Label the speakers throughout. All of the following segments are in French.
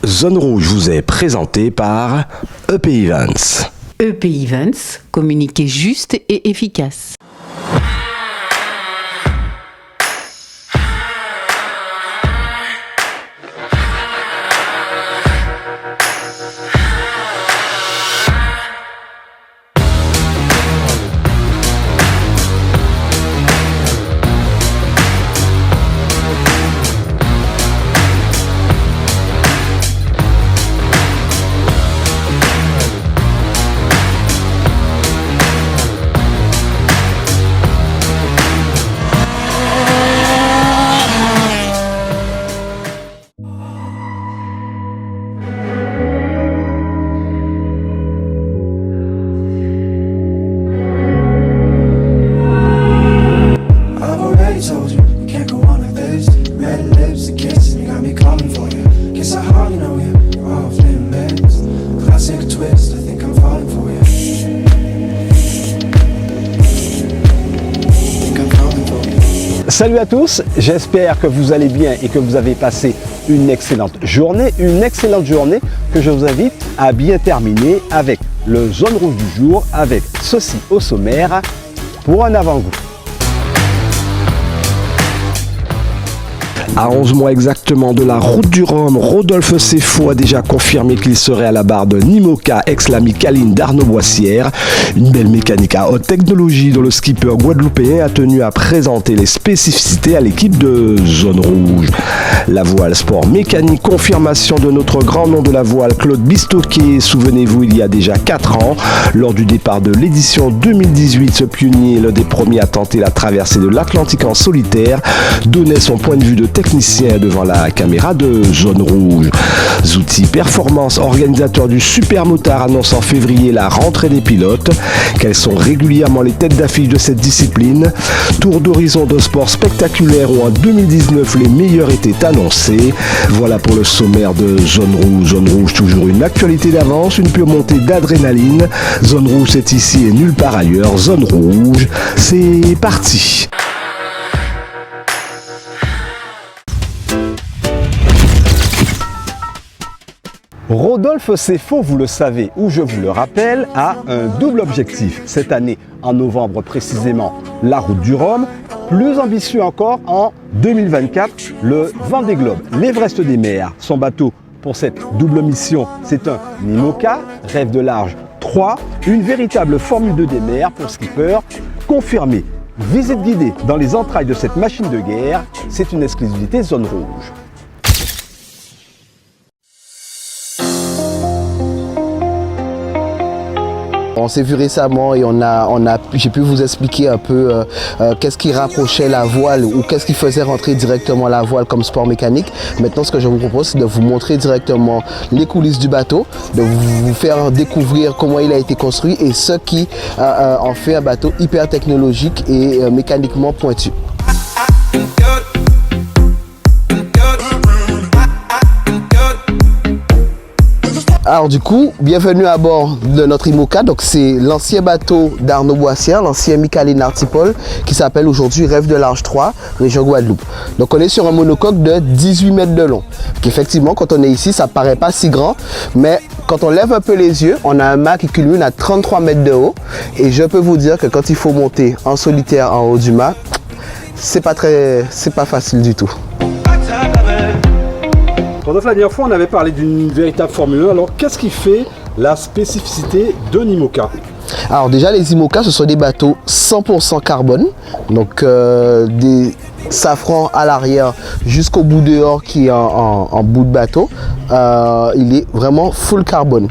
Speaker 1: Zone Rouge vous est présenté par EP Events.
Speaker 2: EP Events, communiquer juste et efficace.
Speaker 3: Salut à tous, j'espère que vous allez bien et que vous avez passé une excellente journée que je vous invite à bien terminer avec le Zone Rouge du jour avec ceci au sommaire pour un avant-goût.
Speaker 1: À 11 mois exactement de la route du Rhum, Rodolphe Seffo a déjà confirmé qu'il serait à la barre de Nimoca, ex-la Micaline d'Arnaud-Boissière. Une belle mécanique à haute technologie dont le skipper guadeloupéen a tenu à présenter les spécificités à l'équipe de Zone Rouge. La voile sport mécanique, confirmation de notre grand nom de la voile, Claude Bistoquet. Souvenez-vous, il y a déjà 4 ans, lors du départ de l'édition 2018, ce pionnier, l'un des premiers à tenter la traversée de l'Atlantique en solitaire, donnait son point de vue de technicien devant la caméra de Zone Rouge. Zouti Performance, organisateur du Super Motard, annonce en février la rentrée des pilotes. Quelles sont régulièrement les têtes d'affiche de cette discipline? Tour d'horizon de sport spectaculaire où en 2019 les meilleurs étaient annoncés. Voilà pour le sommaire de Zone Rouge. Zone Rouge, toujours une actualité d'avance, une pure montée d'adrénaline. Zone Rouge, c'est ici et nulle part ailleurs. Zone Rouge, c'est parti.
Speaker 3: Rodolphe Seffo, vous le savez ou je vous le rappelle, a un double objectif. Cette année, en novembre précisément, la route du Rhum. Plus ambitieux encore, en 2024, le Vendée Globe, l'Everest des mers. Son bateau pour cette double mission, c'est un Nimoca, Rêve de large 3, une véritable Formule 2 des mers pour skipper, confirmé. Visite guidée dans les entrailles de cette machine de guerre, c'est une exclusivité Zone Rouge.
Speaker 4: On s'est vu récemment et j'ai pu vous expliquer un peu qu'est-ce qui rapprochait la voile ou qu'est-ce qui faisait rentrer directement la voile comme sport mécanique. Maintenant, ce que je vous propose, c'est de vous montrer directement les coulisses du bateau, de vous faire découvrir comment il a été construit et ce qui en fait un bateau hyper technologique et mécaniquement pointu. Alors du coup, bienvenue à bord de notre Nimoca. Donc c'est l'ancien bateau d'Arnaud-Boissière, l'ancien Micaline Artipol, qui s'appelle aujourd'hui Rêve de large 3, région Guadeloupe. Donc on est sur un monocoque de 18 mètres de long. Effectivement, quand on est ici, ça paraît pas si grand, mais quand on lève un peu les yeux, on a un mât qui culmine à 33 mètres de haut. Et je peux vous dire que quand il faut monter en solitaire en haut du mât, c'est pas facile du tout.
Speaker 3: Rodolphe, la dernière fois, on avait parlé d'une véritable Formule 1. Alors, qu'est-ce qui fait la spécificité de Nimoca?
Speaker 4: Alors déjà, les Nimoca, ce sont des bateaux 100% carbone. Donc, des safran à l'arrière jusqu'au bout dehors qui est en bout de bateau. Il est vraiment full carbone.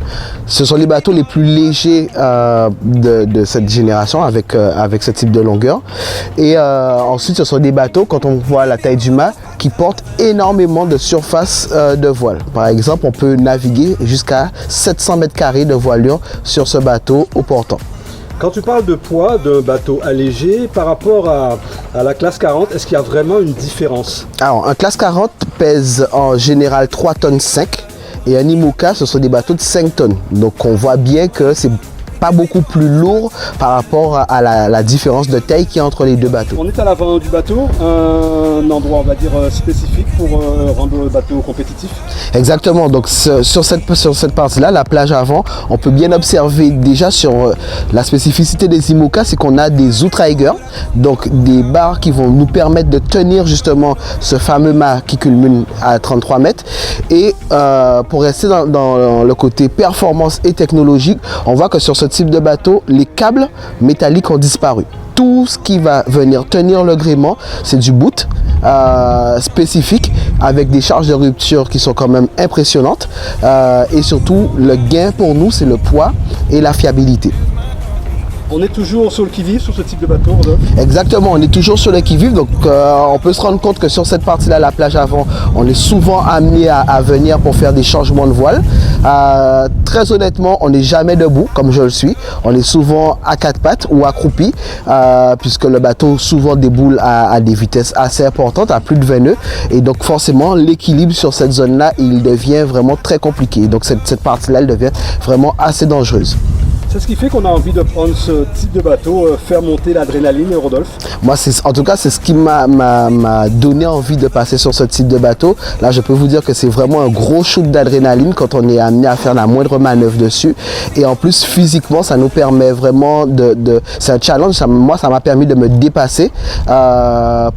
Speaker 4: Ce sont les bateaux les plus légers de cette génération avec ce type de longueur. Et ensuite, ce sont des bateaux, quand on voit la taille du mât, qui portent énormément de surface de voile. Par exemple, on peut naviguer jusqu'à 700 mètres carrés de voilure sur ce bateau au portant.
Speaker 3: Quand tu parles de poids d'un bateau allégé par rapport à la classe 40, est-ce qu'il y a vraiment une différence?
Speaker 4: Alors, un classe 40 pèse en général 3 tonnes 5 et un Nimoca, ce sont des bateaux de 5 tonnes. Donc, on voit bien que c'est pas beaucoup plus lourd par rapport à la différence de taille qu'il y a entre les deux bateaux.
Speaker 3: On est à l'avant du bateau, un endroit on va dire spécifique pour rendre le bateau compétitif.
Speaker 4: Exactement, donc sur cette partie-là, la plage avant, on peut bien observer déjà sur la spécificité des IMOCA, c'est qu'on a des outriggers, donc des barres qui vont nous permettre de tenir justement ce fameux mât qui culmine à 33 mètres. Et pour rester dans le côté performance et technologique, on voit que sur ce type de bateau, les câbles métalliques ont disparu. Tout ce qui va venir tenir le gréement, c'est du boot spécifique avec des charges de rupture qui sont quand même impressionnantes. Et surtout, le gain pour nous, c'est le poids et la fiabilité.
Speaker 3: On est toujours sur le qui-vive sur ce type de bateau, Rodolphe?
Speaker 4: Exactement, on est toujours sur le qui-vive, donc on peut se rendre compte que sur cette partie-là, la plage avant, on est souvent amené à venir pour faire des changements de voile. Très honnêtement, on n'est jamais debout, comme je le suis. On est souvent à quatre pattes ou accroupi, puisque le bateau souvent déboule à des vitesses assez importantes, à plus de 20 nœuds. Et donc forcément, l'équilibre sur cette zone-là, il devient vraiment très compliqué. Donc cette partie-là, elle devient vraiment assez dangereuse.
Speaker 3: C'est ce qui fait qu'on a envie de prendre ce type de bateau, faire monter l'adrénaline, Rodolphe?
Speaker 4: Moi, en tout cas, c'est ce qui m'a donné envie de passer sur ce type de bateau. Là, je peux vous dire que c'est vraiment un gros shoot d'adrénaline quand on est amené à faire la moindre manœuvre dessus. Et en plus, physiquement, ça nous permet vraiment c'est un challenge. Moi, ça m'a permis de me dépasser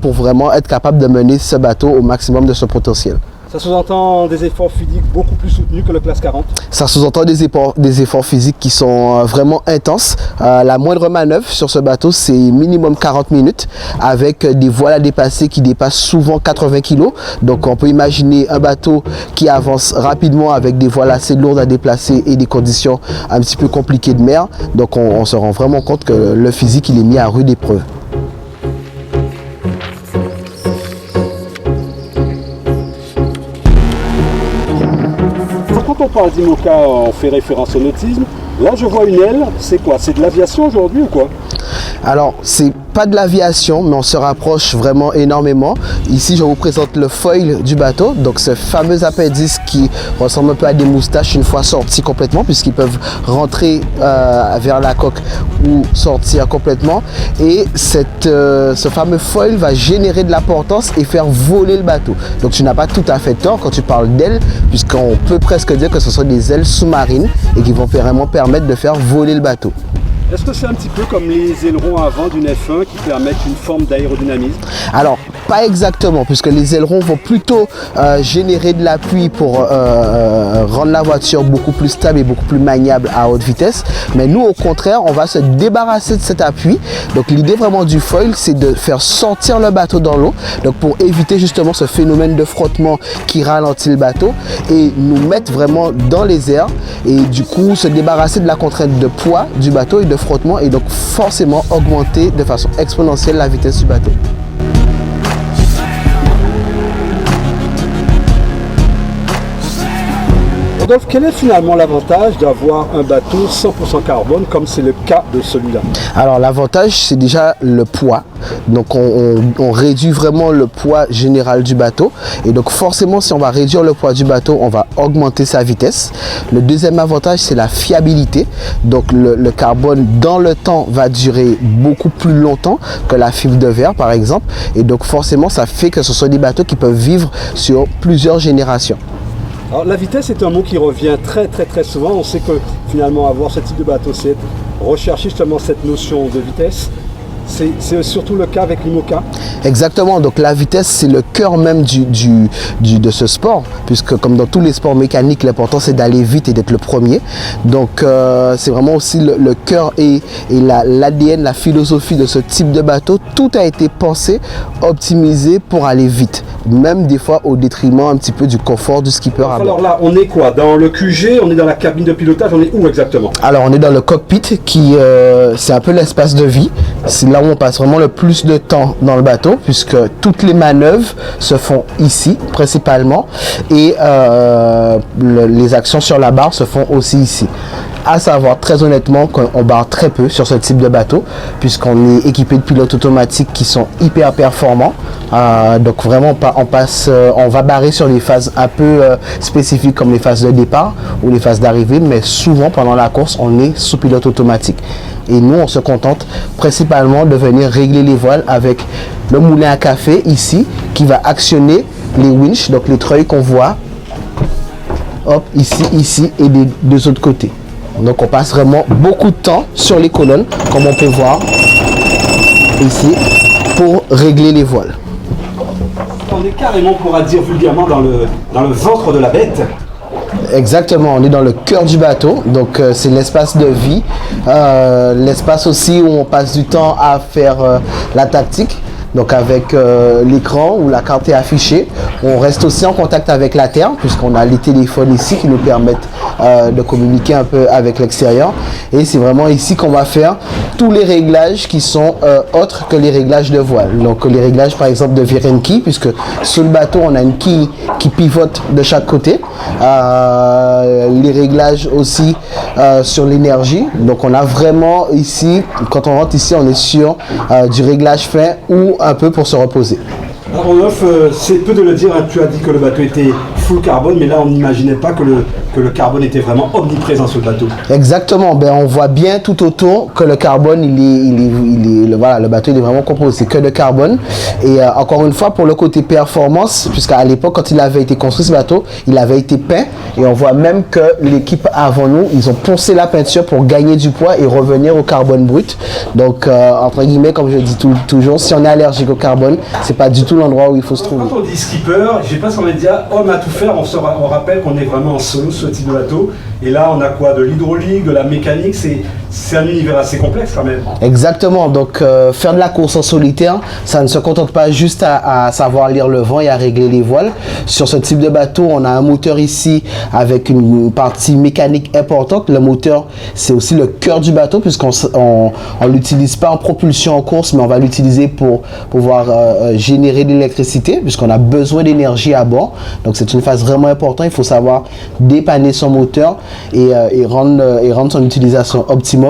Speaker 4: pour vraiment être capable de mener ce bateau au maximum de son potentiel.
Speaker 3: Ça sous-entend des efforts physiques beaucoup plus soutenus que le classe 40?
Speaker 4: Ça sous-entend des efforts physiques qui sont vraiment intenses. La moindre manœuvre sur ce bateau, c'est minimum 40 minutes avec des voiles à dépasser qui dépassent souvent 80 kg. Donc on peut imaginer un bateau qui avance rapidement avec des voiles assez lourdes à déplacer et des conditions un petit peu compliquées de mer. Donc on se rend vraiment compte que le physique, il est mis à rude épreuve.
Speaker 3: Quand on parle d'IMOCA, on fait référence au nautisme. Là, je vois une aile. C'est quoi? C'est de l'aviation aujourd'hui ou quoi?
Speaker 4: Alors, c'est pas de l'aviation, mais on se rapproche vraiment énormément. Ici, je vous présente le foil du bateau. Donc, ce fameux appendice qui ressemble un peu à des moustaches une fois sortis complètement, puisqu'ils peuvent rentrer vers la coque ou sortir complètement. Et ce fameux foil va générer de la portance et faire voler le bateau. Donc, tu n'as pas tout à fait tort quand tu parles d'ailes, puisqu'on peut presque dire que ce sont des ailes sous-marines et qui vont vraiment permettre de faire voler le bateau.
Speaker 3: Est-ce que c'est un petit peu comme les ailerons avant d'une F1 qui permettent une forme d'aérodynamisme?
Speaker 4: Alors, pas exactement, puisque les ailerons vont plutôt générer de l'appui pour rendre la voiture beaucoup plus stable et beaucoup plus maniable à haute vitesse. Mais nous, au contraire, on va se débarrasser de cet appui. Donc, l'idée vraiment du foil, c'est de faire sortir le bateau dans l'eau, donc pour éviter justement ce phénomène de frottement qui ralentit le bateau et nous mettre vraiment dans les airs et du coup se débarrasser de la contrainte de poids du bateau et de frottement et donc forcément augmenter de façon exponentielle la vitesse du bateau.
Speaker 3: Rodolphe, quel est finalement l'avantage d'avoir un bateau 100% carbone comme c'est le cas de celui-là?
Speaker 4: Alors l'avantage, c'est déjà le poids. Donc on réduit vraiment le poids général du bateau. Et donc forcément, si on va réduire le poids du bateau, on va augmenter sa vitesse. Le deuxième avantage, c'est la fiabilité. Donc le carbone dans le temps va durer beaucoup plus longtemps que la fibre de verre par exemple. Et donc forcément, ça fait que ce sont des bateaux qui peuvent vivre sur plusieurs générations.
Speaker 3: Alors, la vitesse est un mot qui revient très souvent. On sait que finalement avoir ce type de bateau, c'est rechercher justement cette notion de vitesse. C'est surtout le cas avec l'IMOCA?
Speaker 4: Exactement, donc la vitesse c'est le cœur même de ce sport, puisque comme dans tous les sports mécaniques, l'important c'est d'aller vite et d'être le premier. Donc c'est vraiment aussi le cœur et l'ADN, la philosophie de ce type de bateau. Tout a été pensé, optimisé pour aller vite, même des fois au détriment un petit peu du confort du skipper à bord.
Speaker 3: Alors là, on est quoi? Dans le QG, on est dans la cabine de pilotage, on est où exactement?
Speaker 4: Alors on est dans le cockpit qui c'est un peu l'espace de vie. C'est là où on passe vraiment le plus de temps dans le bateau puisque toutes les manœuvres se font ici principalement et les actions sur la barre se font aussi ici. À savoir, très honnêtement, qu'on barre très peu sur ce type de bateau, puisqu'on est équipé de pilotes automatiques qui sont hyper performants. Donc vraiment, on va barrer sur les phases un peu spécifiques comme les phases de départ ou les phases d'arrivée, mais souvent pendant la course, on est sous pilote automatique. Et nous, on se contente principalement de venir régler les voiles avec le moulin à café ici, qui va actionner les winches, donc les treuils qu'on voit, hop, ici et des deux autres côtés. Donc on passe vraiment beaucoup de temps sur les colonnes, comme on peut voir ici, pour régler les voiles.
Speaker 3: On est carrément, on pourra dire vulgairement, dans le ventre de la bête.
Speaker 4: Exactement, on est dans le cœur du bateau, donc c'est l'espace de vie, l'espace aussi où on passe du temps à faire la tactique. Donc avec l'écran où la carte est affichée, on reste aussi en contact avec la terre puisqu'on a les téléphones ici qui nous permettent de communiquer un peu avec l'extérieur. Et c'est vraiment ici qu'on va faire tous les réglages qui sont autres que les réglages de voile. Donc les réglages par exemple de virer une quille, puisque sur le bateau on a une quille qui pivote de chaque côté. Les réglages aussi sur l'énergie. Donc on a vraiment ici, quand on rentre ici, on est sur du réglage fin ou un peu pour se reposer.
Speaker 3: Alors Rodolphe, c'est peu de le dire, hein, tu as dit que le bateau était full carbone, mais là on n'imaginait pas que le carbone était vraiment omniprésent sur le bateau.
Speaker 4: Exactement, ben, on voit bien tout autour que le carbone, voilà, le bateau il est vraiment composé que de carbone. Et encore une fois, pour le côté performance, puisqu'à l'époque quand il avait été construit ce bateau, il avait été peint, et on voit même que l'équipe avant nous, ils ont poncé la peinture pour gagner du poids et revenir au carbone brut. Donc entre guillemets, comme je dis toujours, si on est allergique au carbone, c'est pas du tout l'endroit où il faut se trouver.
Speaker 3: Quand on dit skipper, je sais pas si on va dire homme à tout faire, on rappelle qu'on est vraiment en solo sur ce type de bateau. Et là, on a quoi? De l'hydraulique, de la mécanique, c'est un univers assez complexe quand même.
Speaker 4: Exactement, donc faire de la course en solitaire, ça ne se contente pas juste à savoir lire le vent et à régler les voiles. Sur ce type de bateau, on a un moteur ici avec une partie mécanique importante. Le moteur, c'est aussi le cœur du bateau puisqu'on ne l'utilise pas en propulsion en course, mais on va l'utiliser pour pouvoir générer de l'électricité puisqu'on a besoin d'énergie à bord. Donc c'est une phase vraiment importante, il faut savoir dépanner son moteur et rendre son utilisation optimum.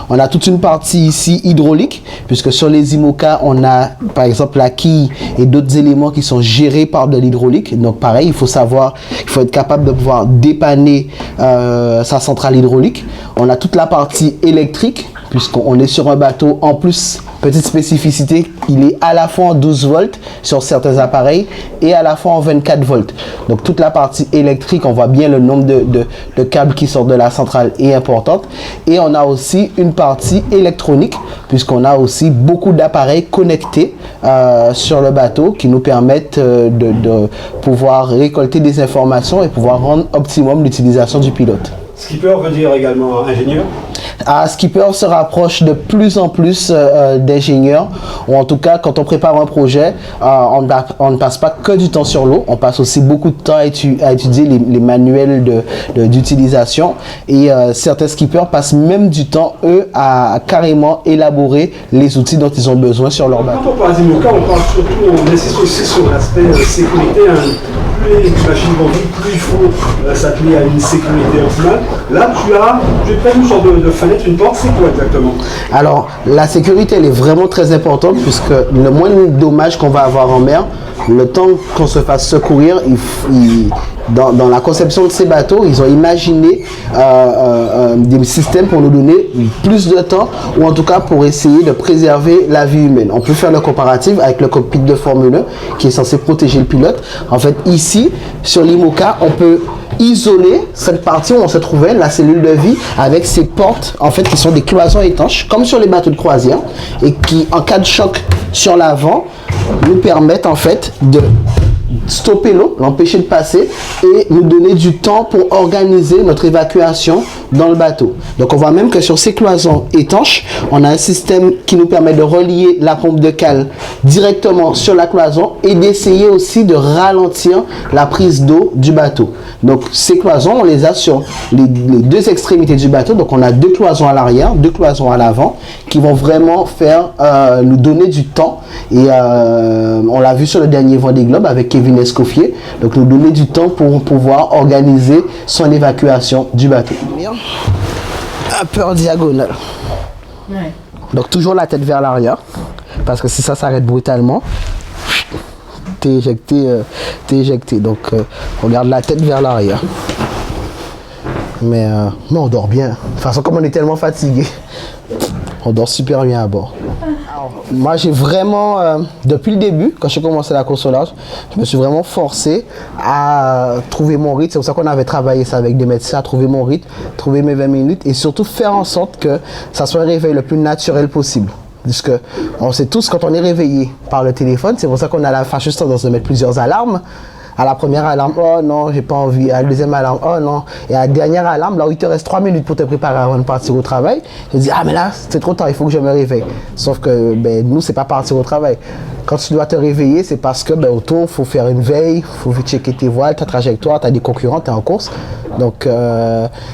Speaker 4: On a toute une partie ici hydraulique, puisque sur les IMOCA, on a par exemple la quille et d'autres éléments qui sont gérés par de l'hydraulique. Donc pareil, il faut être capable de pouvoir dépanner sa centrale hydraulique. On a toute la partie électrique, puisqu'on est sur un bateau. En plus, petite spécificité, il est à la fois en 12 volts sur certains appareils et à la fois en 24 volts. Donc toute la partie électrique, on voit bien le nombre de câbles qui sortent de la centrale est importante. Et on a aussi une partie électronique, puisqu'on a aussi beaucoup d'appareils connectés sur le bateau qui nous permettent de pouvoir récolter des informations et pouvoir rendre optimum l'utilisation du pilote.
Speaker 3: Skipper veut dire également ingénieur.
Speaker 4: Skipper se rapproche de plus en plus d'ingénieurs, ou en tout cas quand on prépare un projet, on ne passe pas que du temps sur l'eau, on passe aussi beaucoup de temps à étudier les manuels d'utilisation, et certains skippers passent même du temps, eux, à carrément élaborer les outils dont ils ont besoin sur leur bateau.
Speaker 3: Quand on parle d'IMOCA, on insiste aussi sur l'aspect sécurité. Plus les machines vont vite, plus il faut s'atteler à une sécurité optimale. Là, tu as peut-être une sorte de fenêtre, une porte, c'est quoi exactement? Alors,
Speaker 4: la sécurité, elle est vraiment très importante, puisque le moindre dommage qu'on va avoir en mer, le temps qu'on se fasse secourir, dans la conception de ces bateaux, ils ont imaginé des systèmes pour nous donner plus de temps, ou en tout cas pour essayer de préserver la vie humaine. On peut faire le comparatif avec le cockpit de Formule 1 qui est censé protéger le pilote. En fait, ici, sur l'IMOCA, on peut isoler cette partie où on se trouvait, la cellule de vie, avec ces portes en fait qui sont des cloisons étanches, comme sur les bateaux de croisière, et qui, en cas de choc sur l'avant, nous permettent en fait de stopper l'eau, l'empêcher de passer et nous donner du temps pour organiser notre évacuation dans le bateau. Donc on voit même que sur ces cloisons étanches, on a un système qui nous permet de relier la pompe de cale directement sur la cloison et d'essayer aussi de ralentir la prise d'eau du bateau. Donc ces cloisons, on les a sur les deux extrémités du bateau. Donc on a deux cloisons à l'arrière, deux cloisons à l'avant qui vont vraiment faire nous donner du temps, et on l'a vu sur le dernier Vendée Globe avec Kevin Escoffier, donc nous donner du temps pour pouvoir organiser son évacuation du bateau. un peu en diagonale.
Speaker 2: Ouais.
Speaker 4: Donc toujours la tête vers l'arrière, parce que si ça s'arrête brutalement, t'es éjecté. Donc on garde la tête vers l'arrière. Mais on dort bien. De toute façon, comme on est tellement fatigué, on dort super bien à bord. Alors, moi, j'ai vraiment, depuis le début, quand j'ai commencé la course au large, je me suis vraiment forcé à trouver mon rythme. C'est pour ça qu'on avait travaillé ça avec des médecins, à trouver mon rythme, trouver mes 20 minutes et surtout faire en sorte que ça soit un réveil le plus naturel possible. Puisque on sait tous, quand on est réveillé par le téléphone, c'est pour ça qu'on a la fâcheuse tendance de mettre plusieurs alarmes. À la première alarme, oh non, j'ai pas envie. À la deuxième alarme, oh non. Et à la dernière alarme, là où il te reste 3 minutes pour te préparer avant de partir au travail, je dis, ah mais là, c'est trop tard, il faut que je me réveille. Sauf que nous, c'est pas partir au travail. Quand tu dois te réveiller, c'est parce que autour, il faut faire une veille, il faut checker tes voiles, ta trajectoire, tu as des concurrents, tu es en course. Donc,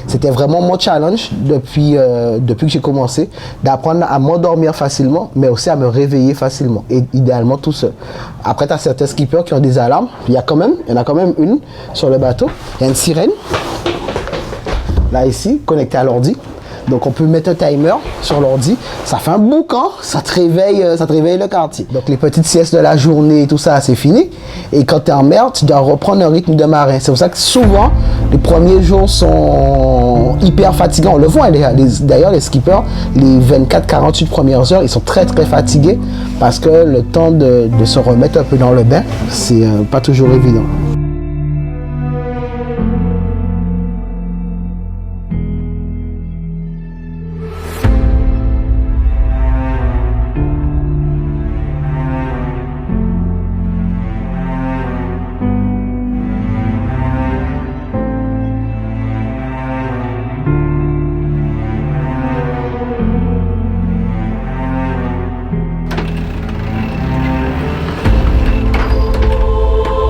Speaker 4: c'était vraiment mon challenge depuis que j'ai commencé, d'apprendre à m'endormir facilement, mais aussi à me réveiller facilement, et idéalement tout seul. Après, tu as certains skippers qui ont des alarmes. Il y en a quand même une sur le bateau. Il y a une sirène, là ici, connectée à l'ordi. Donc on peut mettre un timer sur l'ordi, ça fait un boucan, ça te réveille le quartier. Donc les petites siestes de la journée, tout ça, c'est fini. Et quand tu es en mer, tu dois reprendre un rythme de marin. C'est pour ça que souvent, les premiers jours sont hyper fatigants. On le voit d'ailleurs, les skippers, les 24-48 premières heures, ils sont très très fatigués parce que le temps de se remettre un peu dans le bain, c'est pas toujours évident.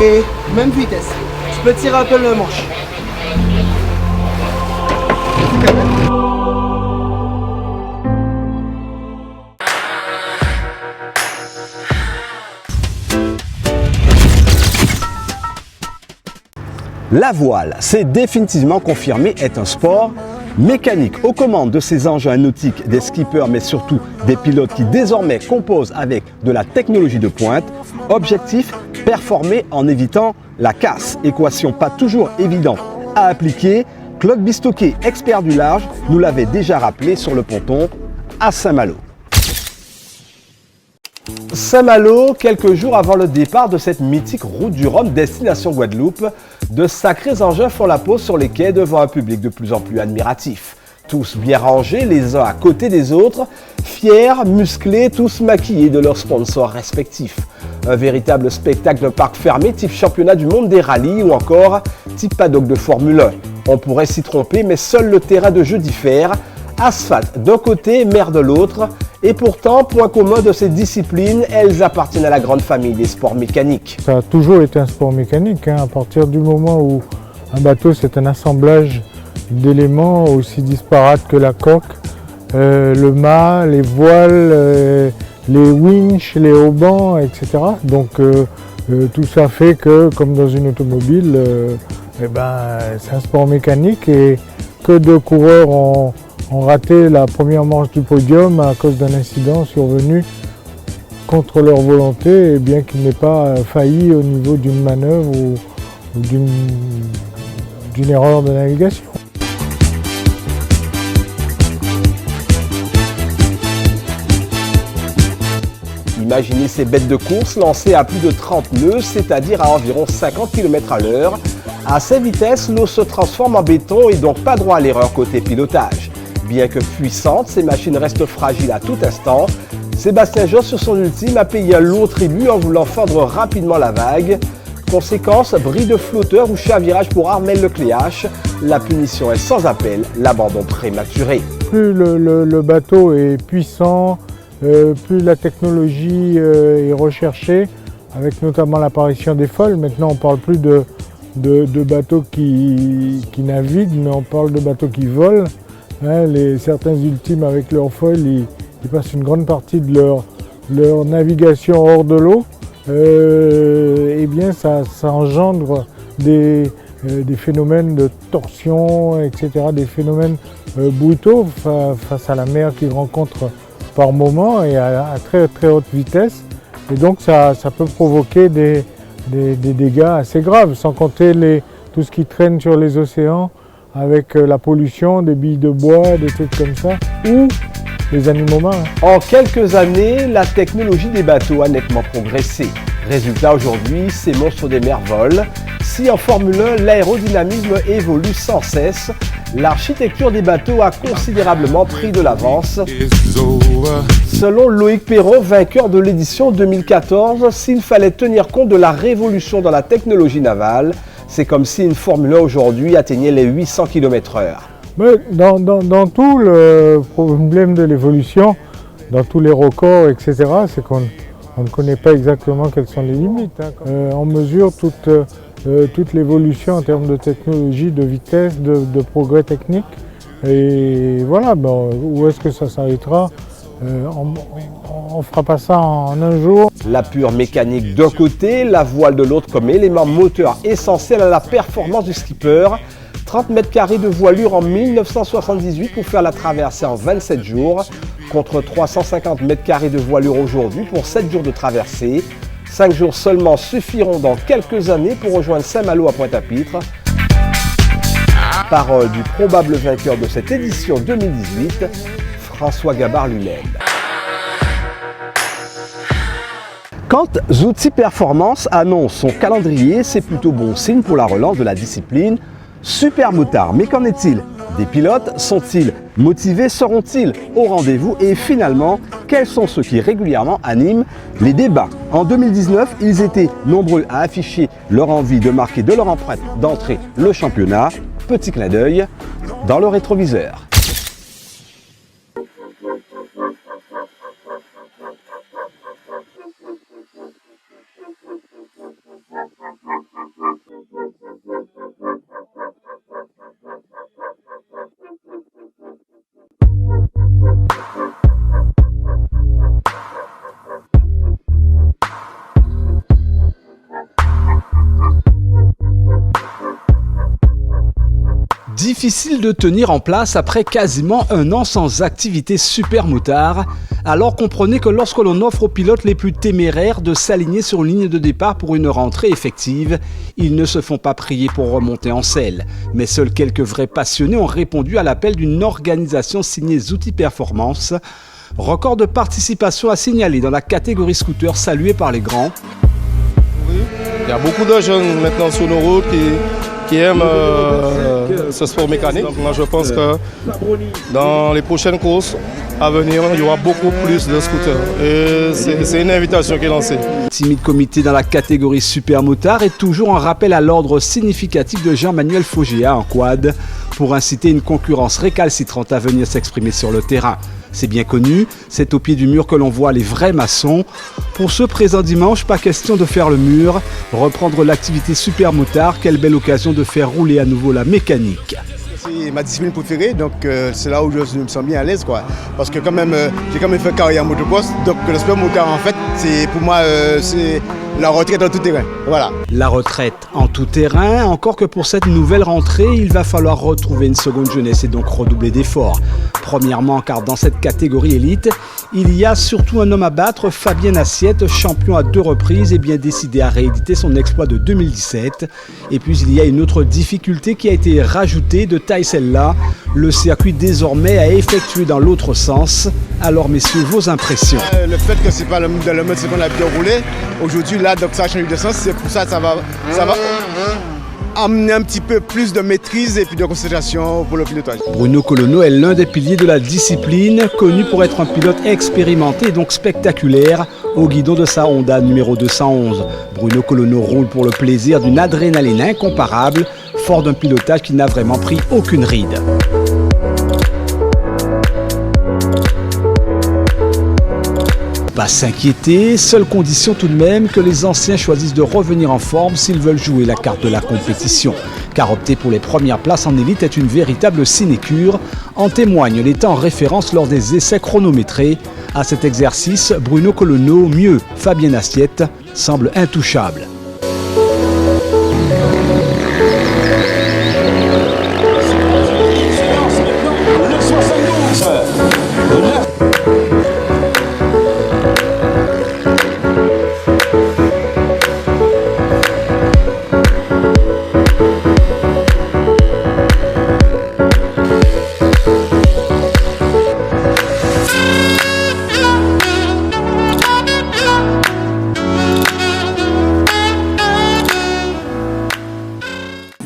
Speaker 5: Et même vitesse. Tu peux tirer un peu le manche.
Speaker 3: La voile, c'est définitivement confirmé, est un sport mécanique. Aux commandes de ces engins nautiques, des skippers, mais surtout des pilotes qui désormais composent avec de la technologie de pointe. Objectif, performer en évitant la casse. Équation pas toujours évidente à appliquer. Claude Bistoquet, expert du large, nous l'avait déjà rappelé sur le ponton à Saint-Malo. Saint-Malo, quelques jours avant le départ de cette mythique route du Rhum destination Guadeloupe, de sacrés engins font la pause sur les quais devant un public de plus en plus admiratif. Tous bien rangés, les uns à côté des autres, fiers, musclés, tous maquillés de leurs sponsors respectifs. Un véritable spectacle de parc fermé type championnat du monde des rallyes ou encore type paddock de Formule 1. On pourrait s'y tromper, mais seul le terrain de jeu diffère. Asphalte d'un côté, mer de l'autre. Et pourtant, point commun de ces disciplines, elles appartiennent à la grande famille des sports mécaniques.
Speaker 6: Ça a toujours été un sport mécanique, à partir du moment où un bateau c'est un assemblage d'éléments aussi disparates que la coque, le mât, les voiles, les winches, les haubans, etc. Donc tout ça fait que, comme dans une automobile, c'est un sport mécanique et que de coureurs ont raté la première manche du podium à cause d'un incident survenu contre leur volonté, et bien qu'il n'ait pas failli au niveau d'une manœuvre ou d'une erreur de navigation.
Speaker 3: Imaginez ces bêtes de course lancées à plus de 30 nœuds, c'est-à-dire à environ 50 km à l'heure. À ces vitesses, l'eau se transforme en béton et donc pas droit à l'erreur côté pilotage. Bien que puissantes, ces machines restent fragiles à tout instant. Sébastien Josse, sur son ultime, a payé un lourd tribut en voulant fendre rapidement la vague. Conséquence, bris de flotteur ou chavirage pour Armel Lecléache. La punition est sans appel, l'abandon prématuré.
Speaker 6: Plus le bateau est puissant, plus la technologie est recherchée, avec notamment l'apparition des foils. Maintenant, on ne parle plus de bateaux qui naviguent, mais on parle de bateaux qui volent. Certains ultimes avec leurs foils, ils passent une grande partie de leur navigation hors de l'eau. Eh bien, ça engendre des des phénomènes de torsion, etc., des phénomènes brutaux face à la mer qu'ils rencontrent par moment et à très très haute vitesse. Et donc ça peut provoquer des dégâts assez graves, sans compter tout ce qui traîne sur les océans avec la pollution, des billes de bois, des trucs comme ça, ou les animaux marins.
Speaker 3: En quelques années, la technologie des bateaux a nettement progressé. Résultat, aujourd'hui, ces monstres des mers volent. Si en Formule 1, l'aérodynamisme évolue sans cesse, l'architecture des bateaux a considérablement pris de l'avance. Selon Loïc Perron, vainqueur de l'édition 2014, s'il fallait tenir compte de la révolution dans la technologie navale, c'est comme si une Formule 1 aujourd'hui atteignait les 800 km/h.
Speaker 6: Mais dans tout le problème de l'évolution, dans tous les records, etc., c'est qu'on ne connaît pas exactement quelles sont les limites. On mesure toute l'évolution en termes de technologie, de vitesse, de progrès technique. Et voilà, où est-ce que ça s'arrêtera? On ne fera pas ça en un jour.
Speaker 3: La pure mécanique d'un côté, la voile de l'autre comme élément moteur essentiel à la performance du skipper. 30 mètres carrés de voilure en 1978 pour faire la traversée en 27 jours, contre 350 mètres carrés de voilure aujourd'hui pour 7 jours de traversée. 5 jours seulement suffiront dans quelques années pour rejoindre Saint-Malo à Pointe-à-Pitre. Parole du probable vainqueur de cette édition 2018, François Gabard lui-même. Quand Zouti Performance annonce son calendrier, c'est plutôt bon signe pour la relance de la discipline Supermotard. Mais qu'en est-il? Des pilotes sont-ils motivés? Seront-ils au rendez-vous? Et finalement, quels sont ceux qui régulièrement animent les débats? En 2019, ils étaient nombreux à afficher leur envie de marquer de leur empreinte d'entrée le championnat. Petit clin d'œil dans le rétroviseur.
Speaker 1: Difficile de tenir en place après quasiment un an sans activité Supermotard, alors comprenez que lorsque l'on offre aux pilotes les plus téméraires de s'aligner sur une ligne de départ pour une rentrée effective, ils ne se font pas prier pour remonter en selle. Mais seuls quelques vrais passionnés ont répondu à l'appel d'une organisation signée Zouti Performance. Record de participation à signaler dans la catégorie scooter saluée par les grands.
Speaker 7: Il y a beaucoup de jeunes maintenant sur nos routes qui aiment ce sport mécanique. Donc moi je pense que dans les prochaines courses à venir, il y aura beaucoup plus de scooters. Et c'est une invitation qui est lancée.
Speaker 1: Timide comité dans la catégorie Supermotard et toujours un rappel à l'ordre significatif de Jean-Manuel Fogéa en quad pour inciter une concurrence récalcitrante à venir s'exprimer sur le terrain. C'est bien connu, c'est au pied du mur que l'on voit les vrais maçons. Pour ce présent dimanche, pas question de faire le mur, reprendre l'activité Supermotard, quelle belle occasion de faire rouler à nouveau la mécanique.
Speaker 8: C'est ma discipline préférée, donc c'est là où je me sens bien à l'aise, quoi. Parce que quand même, j'ai quand même fait carrière en motocross, donc le Supermotard en fait, c'est pour moi c'est la retraite en tout terrain. Voilà.
Speaker 1: La retraite en tout terrain, encore que pour cette nouvelle rentrée, il va falloir retrouver une seconde jeunesse et donc redoubler d'efforts. Premièrement, car dans cette catégorie élite, il y a surtout un homme à battre, Fabien Assiette, champion à 2 reprises et bien décidé à rééditer son exploit de 2017. Et puis il y a une autre difficulté qui a été rajoutée, de taille celle-là, le circuit désormais à effectuer dans l'autre sens. Alors messieurs, vos impressions?
Speaker 8: Le fait que c'est pas le mode seconde a bien roulé, aujourd'hui là, donc ça a changé de sens, c'est pour ça que ça va amener un petit peu plus de maîtrise et puis de concentration pour le pilotage.
Speaker 1: Bruno Colonneau est l'un des piliers de la discipline, connu pour être un pilote expérimenté et donc spectaculaire au guidon de sa Honda numéro 211. Bruno Colonneau roule pour le plaisir d'une adrénaline incomparable, fort d'un pilotage qui n'a vraiment pris aucune ride. Pas s'inquiéter, seule condition tout de même que les anciens choisissent de revenir en forme s'ils veulent jouer la carte de la compétition. Car opter pour les premières places en élite est une véritable sinécure. En témoignent les temps en référence lors des essais chronométrés. À cet exercice, Bruno Colonneau, mieux Fabien Assiette, semble intouchable.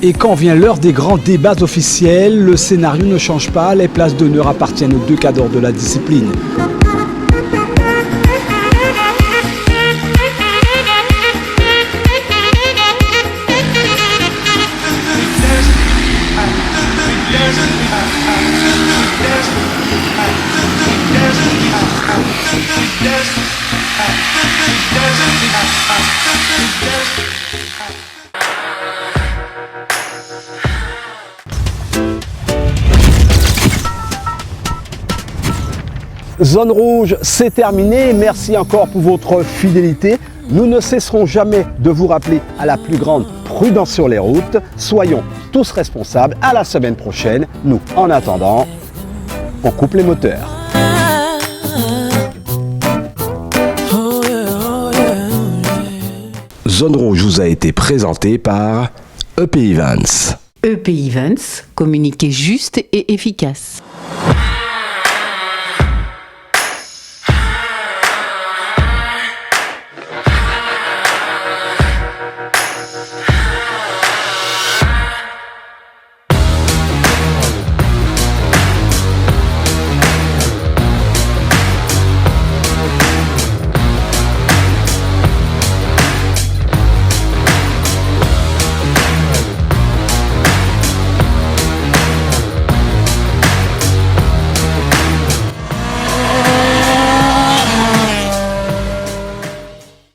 Speaker 9: Et quand vient l'heure des grands débats officiels, le scénario ne change pas, les places d'honneur appartiennent aux 2 cadors de la discipline.
Speaker 3: Zone rouge, c'est terminé. Merci encore pour votre fidélité. Nous ne cesserons jamais de vous rappeler à la plus grande prudence sur les routes. Soyons tous responsables. À la semaine prochaine. Nous, en attendant, on coupe les moteurs.
Speaker 1: Zone rouge vous a été présentée par EP Events.
Speaker 2: EP Events, communiquer juste et efficace.